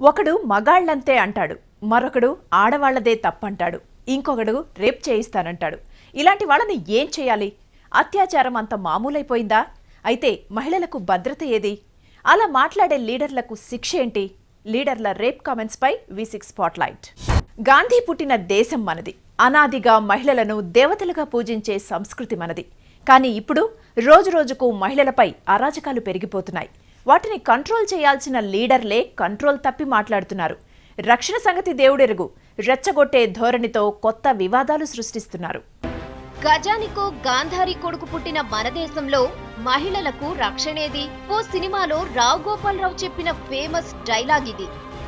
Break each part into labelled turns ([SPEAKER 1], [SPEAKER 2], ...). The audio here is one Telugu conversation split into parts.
[SPEAKER 1] ఒకడు మగాళ్లంతే అంటాడు, మరొకడు ఆడవాళ్లదే తప్పంటాడు, ఇంకొకడు రేప్ చేయిస్తానంటాడు. ఇలాంటి వాళ్ళని ఏం చేయాలి? అత్యాచారం అంత మామూలైపోయిందా? అయితే మహిళలకు భద్రత ఏది? అలా మాట్లాడే లీడర్లకు శిక్ష ఏంటి? లీడర్ల రేప్ కామెంట్స్ పై V6 స్పాట్లైట్. గాంధీ పుట్టిన దేశం మనది. అనాదిగా మహిళలను దేవతలుగా పూజించే సంస్కృతి మనది. కానీ ఇప్పుడు రోజురోజుకు మహిళలపై అరాచకాలు పెరిగిపోతున్నాయి. వాటిని కంట్రోల్ చేయాల్సిన లీడర్లే కంట్రోల్ తప్పి మాట్లాడుతున్నారు. రక్షణ సంగతి దేవుడెరుగు, రెచ్చగొట్టే ధోరణితో కొత్త వివాదాలు సృష్టిస్తున్నారు.
[SPEAKER 2] గజానికో గాంధారి కొడుకు పుట్టిన మన దేశంలో మహిళలకు రక్షణేది? ఓ సినిమాలో రావు గోపాలరావు చెప్పిన ఫేమస్ డైలాగ్ ఇది.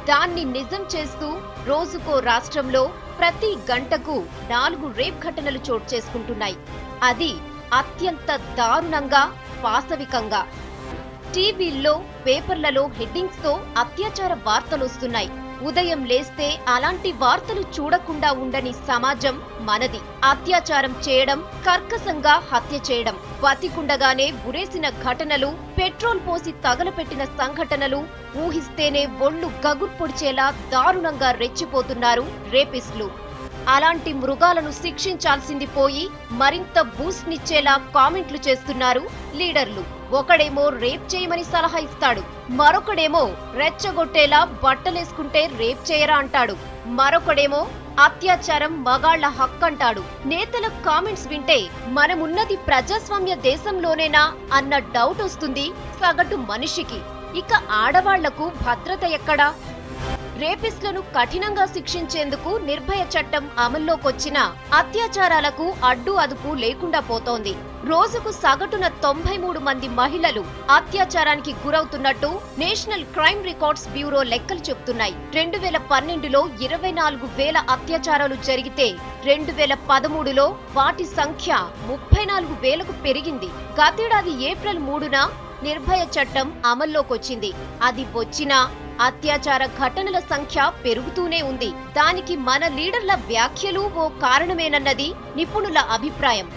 [SPEAKER 2] దాన్ని నిజం చేస్తూ రోజుకో రాష్ట్రంలో ప్రతి గంటకు 4 రేప్ ఘటనలు చోటు చేసుకుంటున్నాయి. అది అత్యంత దారుణంగా, పాశవికంగా. టీవీల్లో, పేపర్లలో హెడ్డింగ్స్ తో అత్యాచార వార్తలొస్తున్నాయి. ఉదయం లేస్తే అలాంటి వార్తలు చూడకుండా ఉండని సమాజం మనది. అత్యాచారం చేయడం, కర్కశంగా హత్య చేయడం, బతికుండగానే బురేసిన ఘటనలు, పెట్రోల్ పోసి తగలపెట్టిన సంఘటనలు ఊహిస్తేనే ఒళ్ళు గగుర్పొడిచేలా దారుణంగా రెచ్చిపోతున్నారు రేపిస్టులు. అలాంటి మృగాలను శిక్షించాల్సింది పోయి మరింత బూస్ట్ నిచ్చేలా కామెంట్లు చేస్తున్నారు లీడర్లు. ఒకడేమో రేప్ చేయమని సలహా ఇస్తాడు, మరొకడేమో రెచ్చగొట్టేలా బట్టలేసుకుంటే రేప్ చేయరా అంటాడు, మరొకడేమో అత్యాచారం మగాళ్ల హక్కంటాడు. నేతల కామెంట్స్ వింటే మనమున్నది ప్రజాస్వామ్య దేశంలోనేనా అన్న డౌట్ వస్తుంది సగటు మనిషికి. ఇక ఆడవాళ్లకు భద్రత ఎక్కడా? రేపిస్టులను కఠినంగా శిక్షించేందుకు నిర్భయ చట్టం అమల్లోకొచ్చినా అత్యాచారాలకు అడ్డు అదుపు లేకుండా పోతోంది. రోజుకు సగటున 93 మంది మహిళలు అత్యాచారానికి గురవుతున్నట్టు నేషనల్ క్రైమ్ రికార్డ్స్ బ్యూరో లెక్కలు చెబుతున్నాయి. 2012లో 24,000 అత్యాచారాలు జరిగితే 2013లో వాటి సంఖ్య 34,000కు పెరిగింది. గతేడాది ఏప్రిల్ 3న నిర్భయ చట్టం అమల్లోకొచ్చింది. అది వచ్చినా అత్యాచార ఘటనల సంఖ్య పెరుగుతూనే ఉంది. దానికి మన లీడర్ల వ్యాఖ్యలు ఓ కారణమేనన్నది నిపుణుల అభిప్రాయం.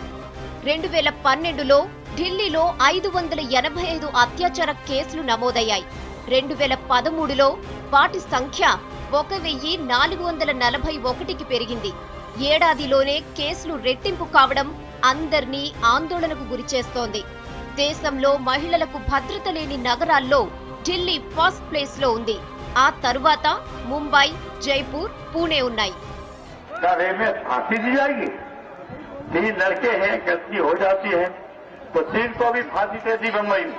[SPEAKER 2] 2012లో ఢిల్లీలో 585 అత్యాచార కేసులు నమోదయ్యాయి. 2013లో వాటి సంఖ్య 1,441కి పెరిగింది. ఏడాదిలోనే కేసులు రెట్టింపు కావడం అందర్నీ ఆందోళనకు గురిచేస్తోంది. దేశంలో మహిళలకు భద్రత లేని నగరాల్లో ఢిల్లీ ఫస్ట్ ప్లేస్ లో ఉంది. ఆ తరువాత ముంబై, జైపూర్, పూణే ఉన్నాయి.
[SPEAKER 3] तीन लड़के हैं, गलती हो जाती है तो तीन को भी फांसी दे दी बम्बई में.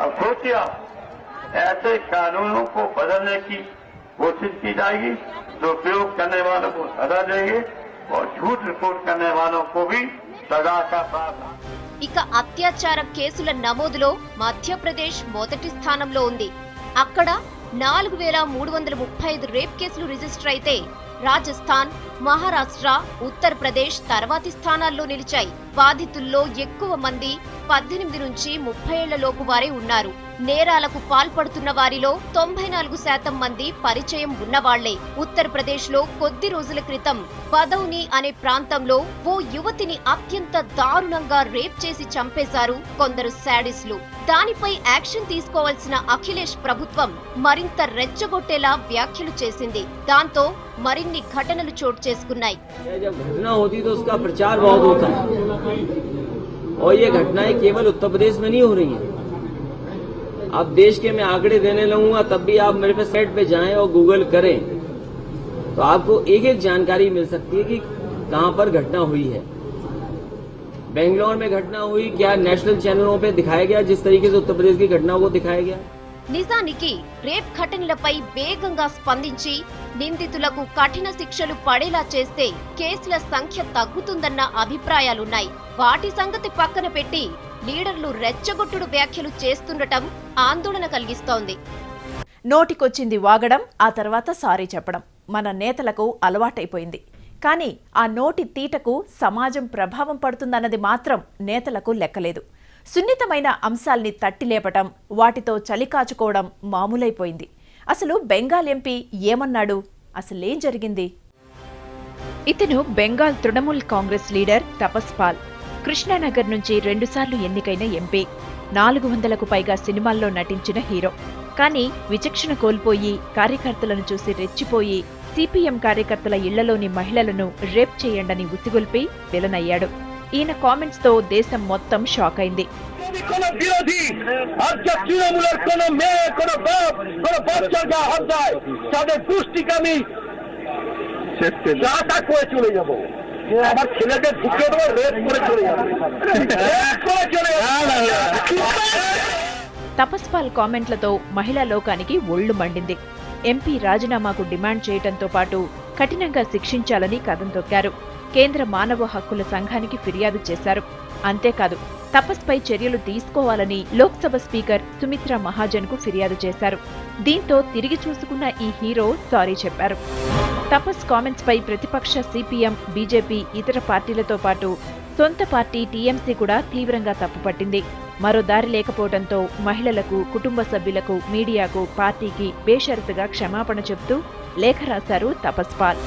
[SPEAKER 3] अब सोचिए, ऐसे कानूनों को बदलने की कोशिश की जाएगी तो उपयोग करने वालों को सजा देंगे और झूठ रिपोर्ट करने वालों को भी सजा का प्रावधान.
[SPEAKER 2] ఇక అత్యాచార కేసుల నమోదులో మధ్యప్రదేశ్ మొదటి స్థానంలో ఉంది. అక్కడ 4,335 రేప్ కేసులు రిజిస్టర్ అయితే రాజస్థాన్, మహారాష్ట్ర, ఉత్తరప్రదేశ్ తర్వాతి స్థానాల్లో నిలిచాయి. బాధితుల్లో ఎక్కువ మంది 18 నుంచి 30 ఏళ్ల లోపు వారే ఉన్నారు. నేరాలకు పాల్పడుతున్న వారిలో 94% మంది పరిచయం ఉన్నవాళ్లే. ఉత్తరప్రదేశ్ లో కొద్ది రోజుల క్రితం బదౌని అనే ప్రాంతంలో ఓ యువతిని అత్యంత దారుణంగా రేప్ చేసి చంపేశారు కొందరు శాడిస్టులు. దానిపై యాక్షన్ తీసుకోవాల్సిన అఖిలేష్ ప్రభుత్వం మరింత రెచ్చగొట్టేలా వ్యాఖ్యలు చేసింది. దాంతో మరిన్ని ఘటనలు చోటు చేసుకున్నాయి.
[SPEAKER 4] और ये घटनाएं केवल उत्तर प्रदेश में नहीं हो रही हैं. अब देश के मैं आंकड़े देने लगूंगा तब भी आप मेरे पे साइट पे जाएं और गूगल करें तो आपको एक एक जानकारी मिल सकती है कि कहां पर घटना हुई है. बेंगलोर में घटना हुई, क्या नेशनल चैनलों पे दिखाया गया जिस तरीके से उत्तर प्रदेश की घटना को दिखाया गया?
[SPEAKER 2] నిజానికి రేప్ ఘటనలపై వేగంగా స్పందించి నిందితులకు కఠిన శిక్షలు పడేలా చేస్తే కేసుల సంఖ్య తగ్గుతుందన్న అభిప్రాయాలున్నాయి. వాటి సంగతి పక్కన పెట్టి లీడర్లు రెచ్చగొట్టుడు వ్యాఖ్యలు చేస్తుండటం ఆందోళన కలిగిస్తోంది.
[SPEAKER 1] నోటికొచ్చింది వాగడం, ఆ తర్వాత సారీ చెప్పడం మన నేతలకు అలవాటైపోయింది. కానీ ఆ నోటి తీటకు సమాజం ప్రభావం పడుతుందన్నది మాత్రం నేతలకు లెక్కలేదు. సున్నితమైన అంశాల్ని తట్టిలేపటం, వాటితో చలికాచుకోవడం మామూలైపోయింది. అసలు బెంగాల్ ఎంపీ ఏమన్నాడు? అసలేం జరిగింది? ఇతను బెంగాల్ తృణమూల్ కాంగ్రెస్ లీడర్ తపస్ పాల్. కృష్ణానగర్ నుంచి 2 సార్లు ఎన్నికైన ఎంపీ. 400కు పైగా సినిమాల్లో నటించిన హీరో. కానీ విచక్షణ కోల్పోయి కార్యకర్తలను చూసి రెచ్చిపోయి సిపిఎం కార్యకర్తల ఇళ్లలోని మహిళలను రేప్ చేయండని ఉసిగొల్పి విలనయ్యాడు. ఈయన కామెంట్స్ తో దేశం మొత్తం షాక్ అయింది.
[SPEAKER 5] কোনো বিরোধী আজকে তৃণমূলের কোনো মেয়ে কোনো বাপ কোনো বাচ্চার গা হাত দেয় তাদের পুষ্টিকামী যা করে চলে যাব। আমার ছেলেকে ঢুকে দেবো, রেপ করে চলে যাবো, রেপ করে চলে
[SPEAKER 1] తపస్పాల్ కామెంట్లతో మహిళా లోకానికి ఒళ్లు మండింది. ఎంపీ రాజీనామాకు డిమాండ్ చేయడంతో పాటు కఠినంగా శిక్షించాలని కదం తొక్కారు. కేంద్ర మానవ హక్కుల సంఘానికి ఫిర్యాదు చేశారు. అంతేకాదు తపస్పై చర్యలు తీసుకోవాలని లోక్సభ స్పీకర్ సుమిత్రా మహాజన్కు ఫిర్యాదు చేశారు. దీంతో తిరిగి చూసుకున్న ఈ హీరో సారీ చెప్పారు. తపస్ కామెంట్స్ పై ప్రతిపక్ష సిపిఎం, బీజేపీ, ఇతర పార్టీలతో పాటు సొంత పార్టీ టీఎంసీ కూడా తీవ్రంగా తప్పుపట్టింది. మరో దారి లేకపోవడంతో మహిళలకు, కుటుంబ సభ్యులకు, మీడియాకు, పార్టీకి బేషరతుగా క్షమాపణ చెబుతూ లేఖ రాశారు తపస్పాల్.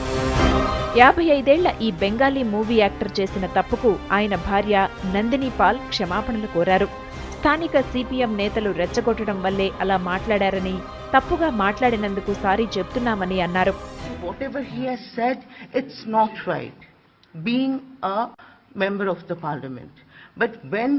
[SPEAKER 1] 55 ఏళ్ల ఈ బెంగాలీ మూవీ యాక్టర్ చేసిన తప్పుకు ఆయన భార్య నందిని పాల్ క్షమాపణలు కోరారు. స్థానిక సిపిఎం నేతలు రెచ్చగొట్టడం వల్లే అలా మాట్లాడారని, తప్పుగా మాట్లాడినందుకు సారీ చెప్తున్నామని అన్నారు.
[SPEAKER 6] Whatever he has said, it's not right, being a member of the parliament. But when,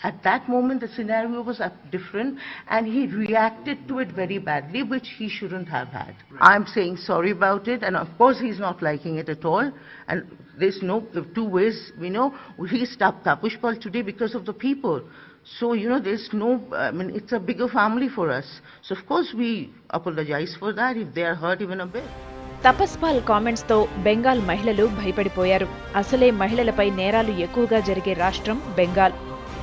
[SPEAKER 6] at that moment, the scenario was different and he reacted to it very badly, which he shouldn't have had. I'm saying sorry about it, and of course he's not liking it at all. And there's no two ways, we know. He stopped Tapushpal today because of the people. So, there's no, it's a bigger family for us. So, of course, we apologize for that if they are hurt even a bit.
[SPEAKER 1] తపస్పాల్ comments తో బెంగాల్ మహిళలు భయపడిపోయారు. అసలే మహిళలపై నేరాలు ఎక్కువగా జరిగే రాష్ట్రం బెంగాల్.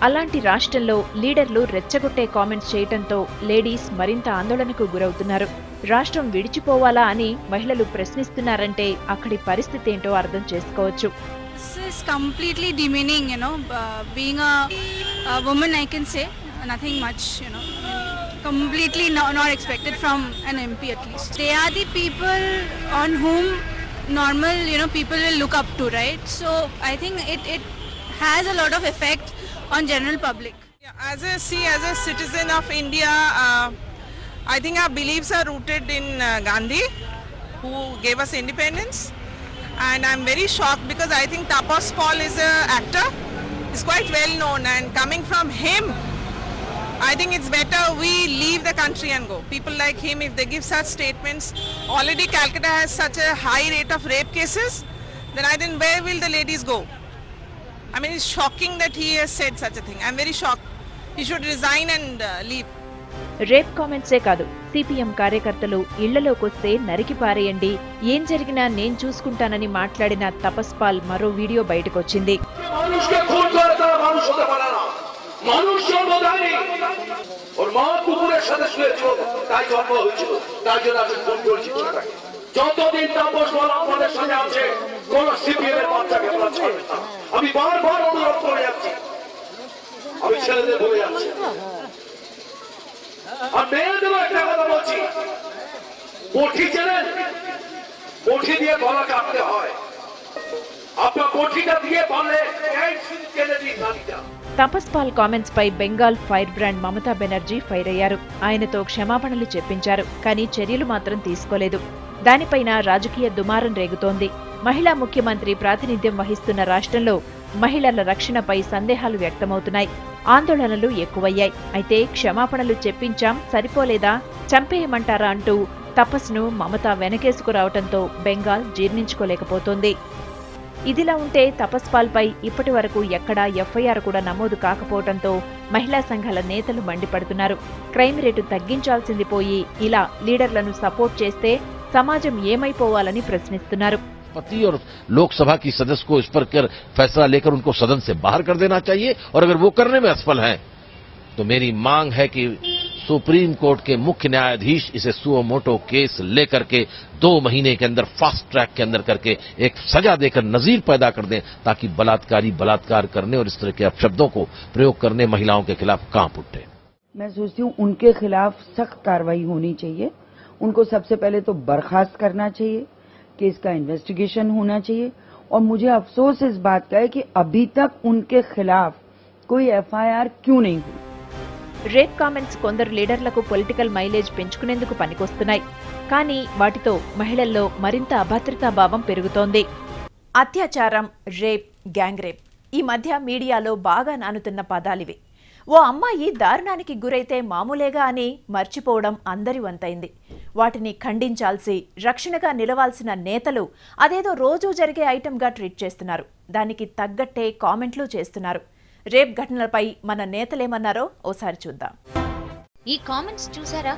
[SPEAKER 1] అలాంటి రాష్ట్రంలో లీడర్లు రెచ్చగొట్టే కామెంట్స్ చేయటంతో లేడీస్ మరింత ఆందోళనకు గురవుతున్నారు. రాష్ట్రం విడిచిపోవాలా అని మహిళలు ప్రశ్నిస్తున్నారంటే అక్కడి పరిస్థితి ఏంటో అర్థం చేసుకోవచ్చు.
[SPEAKER 7] This is completely demeaning, being a woman, I can say nothing much, completely not expected from an MP at least. They are the people on whom normal, people will look up to, right? So I think it has a lot of effect on general public.
[SPEAKER 8] Yeah, as a citizen of India, I think our beliefs are rooted in Gandhi, who gave us independence. And I'm very shocked because I think Tapas Paul is an actor. He's quite well known, and coming from him, I think it's better we leave the country and go. People like him, if they give such statements, already Calcutta has such a high rate of rape cases, then I think where will the ladies go? I mean, it's shocking that he has said such a thing. I'm very shocked. He should resign and leave.
[SPEAKER 1] Rape కామెంట్సే కాదు, సిపిఎం కార్యకర్తలు ఇళ్లలోకొస్తే నరికి పారేయండి, ఏం జరిగినా నేను చూసుకుంటానని మాట్లాడిన తపస్పాల్ మరో వీడియో బయటకొచ్చింది.
[SPEAKER 5] মানুষ জন্ম দেয়নি, ওর মা কুকুরের সাথে শুয়েছিল, তাই জন্ম হয়েছিল, তাই জন্য আমি ফোন করেছি তাকে। যতদিন তাপস বল আমাদের সাথে আছে, কোন সিপিএম এর বাচ্চাকে আমরা ছাড়বে না। আমি বারবার অনুরোধ করে যাচ্ছি, আমি ছেলেদের বলে যাচ্ছি, আর মেয়েদেরও একটা কথা বলছি, বটি চেনেন, বটি দিয়ে গলা কাটতে হয়, আপনার বটিটা দিয়ে বলে কেনে দিন নানিটা।
[SPEAKER 1] తపస్పాల్ కామెంట్స్ పై Bengal fire brand Mamata Banerjee fire అయ్యారు. ఆయనతో క్షమాపణలు చెప్పించారు, కానీ చర్యలు మాత్రం తీసుకోలేదు. దానిపైన రాజకీయ దుమారం రేగుతోంది. మహిళా ముఖ్యమంత్రి ప్రాతినిధ్యం వహిస్తున్న రాష్ట్రంలో మహిళల రక్షణపై సందేహాలు వ్యక్తమవుతున్నాయి. ఆందోళనలు ఎక్కువయ్యాయి. అయితే క్షమాపణలు చెప్పించాం, సరిపోలేదా, చంపేయమంటారా అంటూ తపస్ను మమతా వెనకేసుకురావడంతో బెంగాల్ జీర్ణించుకోలేకపోతోంది. ఇదిలా ఉంటే తపస్పాల్పై ఇప్పటి వరకు ఎక్కడా ఎఫ్ఐఆర్ కూడా నమోదు కాకపోవడంతో మహిళా సంఘాల నేతలు మండిపడుతున్నారు. క్రైమ్ రేటు తగ్గించాల్సింది పోయి ఇలా లీడర్లను సపోర్ట్ చేస్తే సమాజం ఏమైపోవాలని ప్రశ్నిస్తున్నారు.
[SPEAKER 9] पति और लोकसभा की सदस्य को इस पर फैसला लेकर उनको सदन से बाहर कर देना चाहिए, और अगर वो करने में असफल हैं तो मेरी मांग है कि सुप्रीम कोर्ट के मुख्य न्यायाधीश इसे सुओ मोटो केस लेकर के 2 महीने के अंदर फास्ट ट्रैक के अंदर करके एक सजा देकर नजीर पैदा कर दें, ताकि बलात्कारी बलात्कार करने और इस तरह के अपशब्दों को प्रयोग करने महिलाओं के खिलाफ कांप उठे।
[SPEAKER 10] मैं सोचती हूँ उनके खिलाफ सख्त कार्रवाई होनी चाहिए। उनको सबसे पहले तो बर्खास्त करना चाहिए, केस का इन्वेस्टिगेशन होना चाहिए। और मुझे अफसोस इस बात का है कि अभी तक उनके खिलाफ कोई एफआईआर क्यों नहीं हुई।
[SPEAKER 1] రేప్ కామెంట్స్ కొందరు లీడర్లకు పొలిటికల్ మైలేజ్ పెంచుకునేందుకు పనికొస్తున్నాయి. కానీ వాటితో మహిళల్లో మరింత అభద్రతా భావం పెరుగుతోంది. అత్యాచారం, రేప్, గ్యాంగ్ రేప్ ఈ మధ్య మీడియాలో బాగా నానుతున్న పదాలివి. ఓ అమ్మాయి దారుణానికి గురైతే మామూలేగా అని మర్చిపోవడం అందరి వంతైంది. వాటిని ఖండించాల్సి, రక్షణగా నిలవాల్సిన నేతలు అదేదో రోజూ జరిగే ఐటెంగా ట్రీట్ చేస్తున్నారు. దానికి తగ్గట్టే కామెంట్లు చేస్తున్నారు. రేప్ ఘటనలపై మన నేతలేమన్నారో ఓసారి చూద్దాం.
[SPEAKER 2] ఈ కామెంట్స్ చూసారా?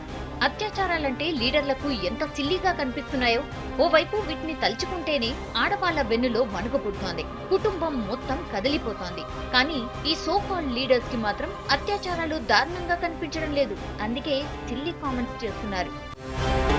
[SPEAKER 2] అత్యాచారాలంటే లీడర్లకు ఎంత సిల్లీగా కనిపిస్తున్నాయో. ఓవైపు వీటిని తలుచుకుంటేనే ఆడవాళ్ల వెన్నులో వణుకు పుడుతోంది, కుటుంబం మొత్తం కదిలిపోతోంది. కానీ ఈ సో కాల్డ్ లీడర్స్ కి మాత్రం అత్యాచారాలు దారుణంగా కనిపించడం లేదు. అందుకే సిల్లీ కామెంట్స్ చేస్తున్నారు.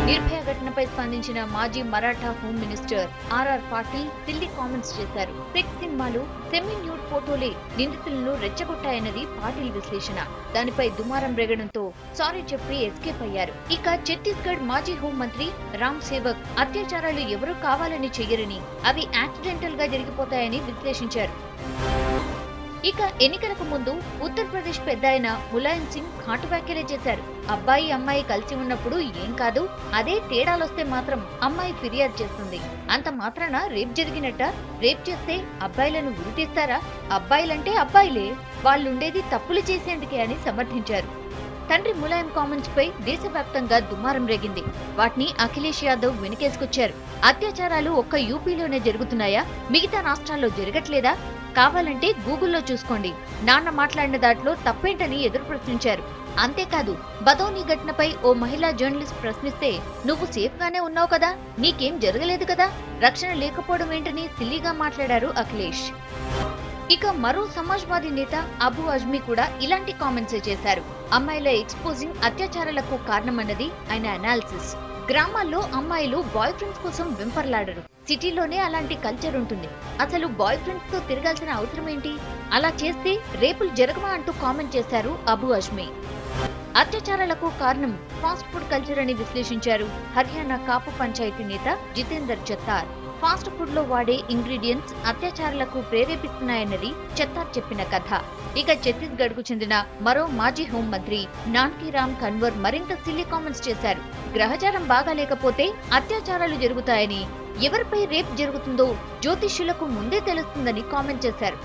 [SPEAKER 2] నిర్భయ ఘటనపై స్పందించిన మాజీ Maratha home minister RR Patil silly comments చేశారు. సెక్స్ సినిమాలు, సెమీ న్యూడ్ ఫోటోలే నిందితులను రెచ్చగొట్టాయన్నది పాటిల్ విశ్లేషణ. దానిపై దుమారం రేగడంతో సారీ చెప్పి ఎస్కేప్ అయ్యారు. ఇక ఛత్తీస్గఢ్ మాజీ హోంమంత్రి రామ్ సేవక్ అత్యాచారాలు ఎవరూ కావాలని చెయ్యరని, అవి యాక్సిడెంటల్ గా జరిగిపోతాయని విశ్లేషించారు. ఇక ఎన్నికలకు ముందు ఉత్తరప్రదేశ్ పెద్దాయన ములాయం సింగ్ ఘాటు వ్యాఖ్యలే చేశారు. అబ్బాయి అమ్మాయి కలిసి ఉన్నప్పుడు ఏం కాదు, అదే తేడాలొస్తే మాత్రం అమ్మాయి ఫిర్యాదు చేస్తుంది. అంత మాత్రాన రేప్ జరిగినట్ట? రేప్ చేస్తే అబ్బాయిలను ఉరితీస్తారా? అబ్బాయిలంటే అబ్బాయిలే, వాళ్ళుండేది తప్పులు చేసేందుకే అని సమర్థించారు. తండ్రి ములాయం కామెంట్స్ పై దేశవ్యాప్తంగా దుమారం రేగింది. వాటిని అఖిలేష్ యాదవ్ వెనుకేసుకొచ్చారు. అత్యాచారాలు ఒక్క యూపీలోనే జరుగుతున్నాయా? మిగతా రాష్ట్రాల్లో జరగట్లేదా? కావాలంటే గూగుల్లో చూసుకోండి. నాన్న మాట్లాడిన దాంట్లో తప్పేంటని ఎదురు ప్రశ్నించారు. అంతేకాదు, బదౌని ఘటనపై ఓ మహిళా జర్నలిస్ట్ ప్రశ్నిస్తే నువ్వు సేఫ్ గానే ఉన్నావు కదా, నీకేం జరగలేదు కదా, రక్షణ లేకపోవడం ఏంటని సిల్లీగా మాట్లాడారు అఖిలేష్. ఇక మరో సమాజ్వాదీ నేత అబు అజ్మీ కూడా ఇలాంటి కామెంట్సే చేశారు. అమ్మాయిల ఎక్స్పోజింగ్ అత్యాచారాలకు కారణమన్నది ఆయన అనాలిసిస్. గ్రామాల్లో అమ్మాయిలు బాయ్ ఫ్రెండ్స్ కోసం వెంపర్లాడరు, సిటీలోనే అలాంటి కల్చర్ ఉంటుంది. అసలు బాయ్ ఫ్రెండ్స్ తో తిరగాల్సిన అవసరం ఏంటి? అలా చేస్తే రేపులు జరగమా అంటూ కామెంట్ చేశారు అబు అజ్మీ. అత్యాచారాలకు కారణం ఫాస్ట్ ఫుడ్ కల్చర్ అని విశ్లేషించారు హర్యానా కాపు పంచాయతీ నేత జితేందర్ చత్తార్. ఫాస్ట్ ఫుడ్ లో వాడే ఇంగ్రీడియంట్స్ అత్యాచారాలకు ప్రేరేపిస్తున్నాయన్నది చత్తార్ చెప్పిన కథ. ఇక ఛత్తీస్గఢ్ కు చెందిన మరో మాజీ హోంమంత్రి నాన్కీరామ్ కన్వర్ మరింత సిల్లీ కామెంట్స్ చేశారు. గ్రహచారం బాగా లేకపోతే అత్యాచారాలు జరుగుతాయని, ఎవరిపై రేప్ జరుగుతుందో జ్యోతిష్యులకు ముందే తెలుస్తుందని కామెంట్ చేశారు.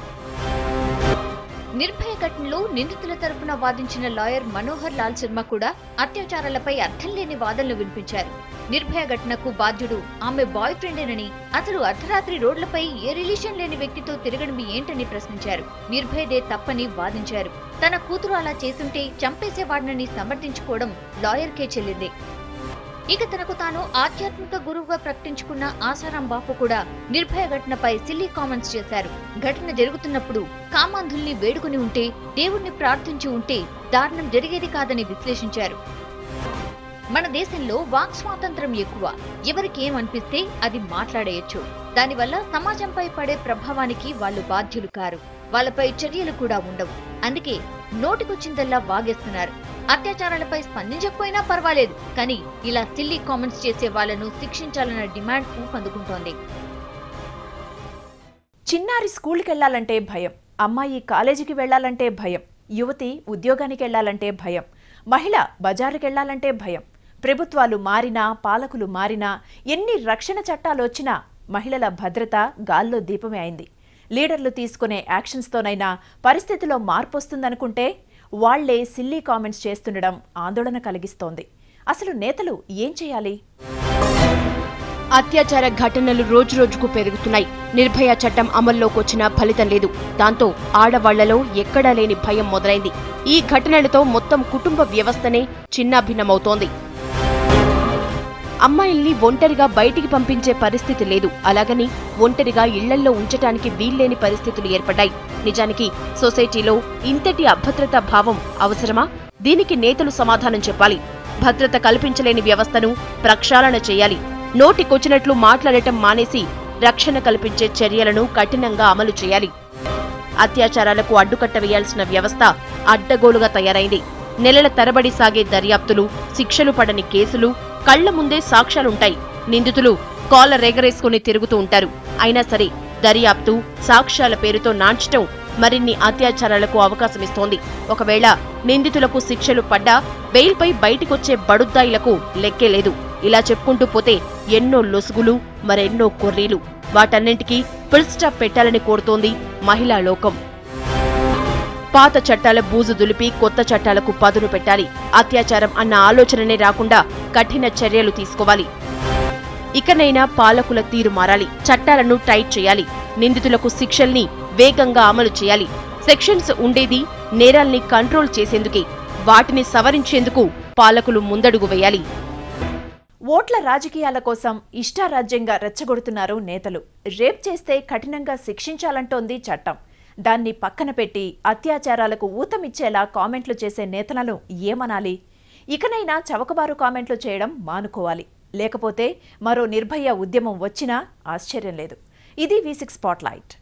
[SPEAKER 2] నిర్భయ ఘటనలో నిందితుల తరపున వాదించిన లాయర్ మనోహర్ లాల్ శర్మ కూడా అత్యాచారాలపై అర్థం లేని వాదనలు వినిపించారు. నిర్భయ ఘటనకు బాధ్యుడు ఆమె బాయ్ ఫ్రెండేనని, అసలు అర్ధరాత్రి రోడ్లపై ఏ రిలేషన్ లేని వ్యక్తితో తిరగడం ఏంటని ప్రశ్నించారు. నిర్భయదే తప్పని వాదించారు. తన కూతురు అలా చేసుంటే చంపేసేవాడినని సమర్థించుకోవడం లాయర్కే చెల్లింది. ఇక తనకు తాను ఆధ్యాత్మిక గురువుగా ప్రకటించుకున్న ఆసారాం బాపు కూడా నిర్భయ ఘటనపై సిల్లీ కామెంట్స్ చేశారు. ఘటన జరుగుతున్నప్పుడు కామాంధుల్ని వేడుకుని ఉంటే, దేవుణ్ణి ప్రార్థించి ఉంటే దారుణం జరిగేది కాదని విశ్లేషించారు. మన దేశంలో వాక్ స్వాతంత్రం ఎక్కువ. ఎవరికి ఏమనిపిస్తే అది మాట్లాడేయచ్చు. దానివల్ల సమాజంపై పడే ప్రభావానికి వాళ్ళు బాధ్యులు కారు. వాళ్ళపై చర్యలు కూడా ఉండవు. అందుకే నోటికొచ్చిందల్లా వాగేస్తున్నారు. అత్యాచారాలపై స్పందించకపోయినా పర్వాలేదు, కానీ ఇలా సిల్లీ కామెంట్స్ చేసే వాళ్లను శిక్షించాలన్న డిమాండ్ ఊపందుకుంటోంది.
[SPEAKER 1] చిన్నారి స్కూల్కి వెళ్లాలంటే భయం, అమ్మాయి కాలేజీకి వెళ్లాలంటే భయం, యువతి ఉద్యోగానికి వెళ్లాలంటే భయం, మహిళ బజారుకి వెళ్లాలంటే భయం. ప్రభుత్వాలు మారినా, పాలకులు మారినా, ఎన్ని రక్షణ చట్టాలొచ్చినా మహిళల భద్రత గాల్లో దీపమే అయింది. లీడర్లు తీసుకునే యాక్షన్స్తోనైనా పరిస్థితిలో మార్పు వస్తుందనుకుంటే వాళ్లే సిల్లీ కామెంట్స్ చేస్తుండడం ఆందోళన కలిగిస్తోంది. అసలు నేతలు ఏం చేయాలి?
[SPEAKER 11] అత్యాచార ఘటనలు రోజురోజుకు పెరుగుతున్నాయి. నిర్భయ చట్టం అమల్లోకి వచ్చినా ఫలితం లేదు. దాంతో ఆడవాళ్లలో ఎక్కడా లేని భయం మొదలైంది. ఈ ఘటనలతో మొత్తం కుటుంబ వ్యవస్థనే చిన్నాభిన్నమవుతోంది. అమ్మాయిల్ని ఒంటరిగా బయటికి పంపించే పరిస్థితి లేదు. అలాగని ఒంటరిగా ఇళ్లల్లో ఉంచటానికి వీల్లేని పరిస్థితులు ఏర్పడ్డాయి. నిజానికి సొసైటీలో ఇంతటి అభద్రతా భావం అవసరమా? దీనికి నేతలు సమాధానం చెప్పాలి. భద్రత కల్పించలేని వ్యవస్థను ప్రక్షాళన చేయాలి. నోటికొచ్చినట్లు మాట్లాడటం మానేసి రక్షణ కల్పించే చర్యలను కఠినంగా అమలు చేయాలి. అత్యాచారాలకు అడ్డుకట్ట వేయాల్సిన వ్యవస్థ అడ్డగోలుగా తయారైంది. నెలల తరబడి సాగే దర్యాప్తులు, శిక్షలు పడని కేసులు, కళ్ల ముందే సాక్ష్యాలుంటాయి. నిందితులు కాలర్ ఎగరేసుకుని తిరుగుతూ ఉంటారు. అయినా సరే దర్యాప్తు, సాక్ష్యాల పేరుతో నాంచటం మరిన్ని అత్యాచారాలకు అవకాశమిస్తోంది. ఒకవేళ నిందితులకు శిక్షలు పడ్డా బెయిల్పై బయటికొచ్చే బడుద్దాయిలకు లెక్కే లేదు. ఇలా చెప్పుకుంటూ పోతే ఎన్నో లొసుగులు, మరెన్నో కొర్రీలు. వాటన్నింటికీ ఫుల్ స్టాప్ పెట్టాలని కోరుతోంది మహిళా లోకం. పాత చట్టాల బూజు దులిపి కొత్త చట్టాలకు పదును పెట్టాలి. అత్యాచారం అన్న ఆలోచననే రాకుండా కఠిన చర్యలు తీసుకోవాలి. ఇకనైనా పాలకుల తీరు మారాలి. చట్టాలను టైట్ చేయాలి. నిందితులకు శిక్షల్ని వేగంగా అమలు చేయాలి. సెక్షన్స్ ఉండేది నేరాల్ని కంట్రోల్ చేసేందుకే. వాటిని సవరించేందుకు పాలకులు ముందడుగు వేయాలి.
[SPEAKER 1] ఓట్ల రాజకీయాల కోసం ఇష్టారాజ్యంగా రెచ్చగొడుతున్నారు నేతలు. రేప్ చేస్తే కఠినంగా శిక్షించాలంటోంది చట్టం. దాన్ని పక్కన పెట్టి అత్యాచారాలకు ఊతమిచ్చేలా కామెంట్లు చేసే నేతలను ఏమనాలి? ఇకనైనా చవకబారు కామెంట్లు చేయడం మానుకోవాలి. లేకపోతే మరో నిర్భయ ఉద్యమం వచ్చినా ఆశ్చర్యం లేదు. ఇది V6 స్పాట్లైట్.